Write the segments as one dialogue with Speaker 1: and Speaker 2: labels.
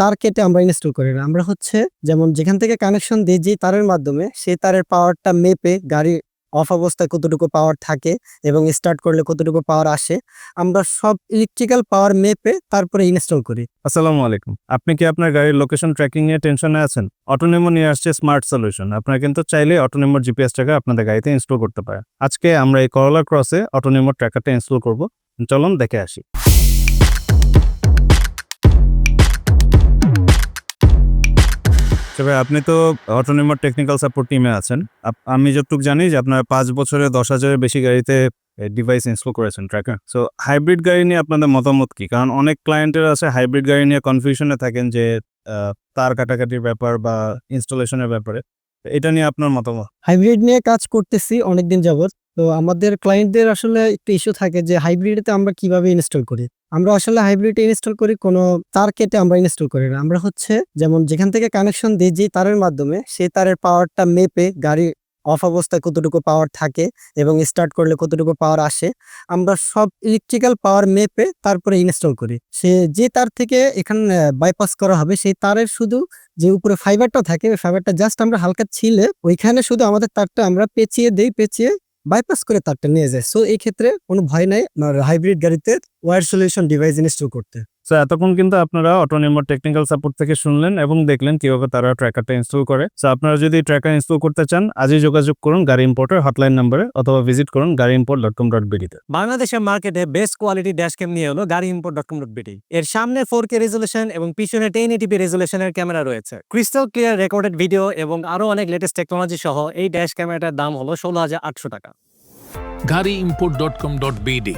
Speaker 1: তার কেটে আমরা ইনস্টল করি না। আমরা হচ্ছে যেমন যেখান থেকে কানেকশন দেই যে তারের মাধ্যমে সেই তারের পাওয়ারটা মেপে গাড়ি অফ অবস্থায় কতটুকু পাওয়ার থাকে এবং স্টার্ট করলে কতটুকু পাওয়ার আসে, আমরা সব ইলেকট্রিক্যাল পাওয়ার মেপে তারপরে ইনস্টল করি।
Speaker 2: আসসালামু আলাইকুম। আপনি কি আপনার গাড়ির লোকেশন ট্র্যাকিং নিয়ে টেনশনে আছেন? অটোনিমো নিয়ে আসছে স্মার্ট সলিউশন। আপনারা কিন্তু চাইলে অটোনিমোর জিপিএসটাকে আপনাদের গাড়িতে ইনস্টল করতে পারেন। আজকে আমরা এই করোলা ক্রসে অটোনিমো ট্র্যাকারটা ইনস্টল করব। চলুন দেখে আসি। তবে আপনি তো অটোনিমোর টেকনিক্যাল সাপোর্ট টিমে আছেন। আমি যতটুকু জানি যে আপনারা ৫ বছরে ১০,০০০-এর বেশি গাড়িতে ডিভাইস ইনস্টল করেছেন ট্র্যাকার। সো হাইব্রিড গাড়ি নিয়ে আপনাদের মতামত কি? কারণ অনেক ক্লায়েন্টের আছে হাইব্রিড গাড়ি নিয়ে কনফিউশনে থাকেন যে তার কাটাকাটির ব্যাপার বা ইনস্টলেশনের ব্যাপারে। এটা নিয়ে আপনার মতামত?
Speaker 1: হাইব্রিড নিয়ে কাজ করতেছি অনেকদিন যাবৎ। তো আমাদের ক্লায়েন্টদের আসলে একটু ইস্যু থাকে যে হাইব্রিডে আমরা কিভাবে ইনস্টল করি। আমরা আসলে হাইব্রিডে ইনস্টল করি কোনো তার কেটে আমরা ইনস্টল করি না। আমরা হচ্ছে যেমন যেখান থেকে কানেকশন দেই যে তারের মাধ্যমে সেই তারের পাওয়ারটা মেপে গাড়ি অফ অবস্থায় কতটুকু পাওয়ার থাকে এবং স্টার্ট করলে কতটুকু পাওয়ার আসে, আমরা সব ইলেকট্রিক্যাল পাওয়ার মেপে তারপরে ইনস্টল করি। সে যে তার থেকে এখানে বাইপাস করা হবে সেই তারের শুধু যে উপরে ফাইবারটা থাকে ওই ফাইবারটা জাস্ট আমরা হালকা ছিলে ওইখানে শুধু আমাদের তারটা আমরা পেঁচিয়ে দেই, পেঁচিয়ে বাইপাস করে তারটা নিয়ে যায়। সো এই ক্ষেত্রে কোনো ভয় নাই হাইব্রিড গাড়িতে ওয়্যার সলিউশন ডিভাইস ইনস্টল করতে।
Speaker 2: সো এতক্ষণ কিন্তু আপনারা অটোনিমোর টেকনিক্যাল সাপোর্ট থেকে শুনলেন এবং দেখলেন কিভাবে তারা ট্র্যাকারটা ইনস্টল করে। সো আপনারা যদি ট্র্যাকার ইনস্টল করতে চান আজই যোগাযোগ করুন গাড়ি ইম্পোর্টের হটলাইন নম্বরে অথবা ভিজিট করুন গাড়িimport.com.bd তে।
Speaker 3: বাংলাদেশের মার্কেটে বেস্ট কোয়ালিটি ড্যাশ ক্যাম নিয়ে হলো গাড়িimport.com.bd। এর সামনে 4K রেজোলিউশন এবং পিছনে 1080p রেজোলিউশনের ক্যামেরা রয়েছে, ক্রিস্টাল ক্লিয়ার রেকর্ডেড ভিডিও এবং আরো অনেক লেটেস্ট টেকনোলজি সহ এই ড্যাশ ক্যামেরাটার দাম হলো 16,800 টাকা।
Speaker 4: গাড়িimport.com.bd,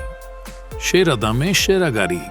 Speaker 4: সেরা দামে সেরা গাড়ি।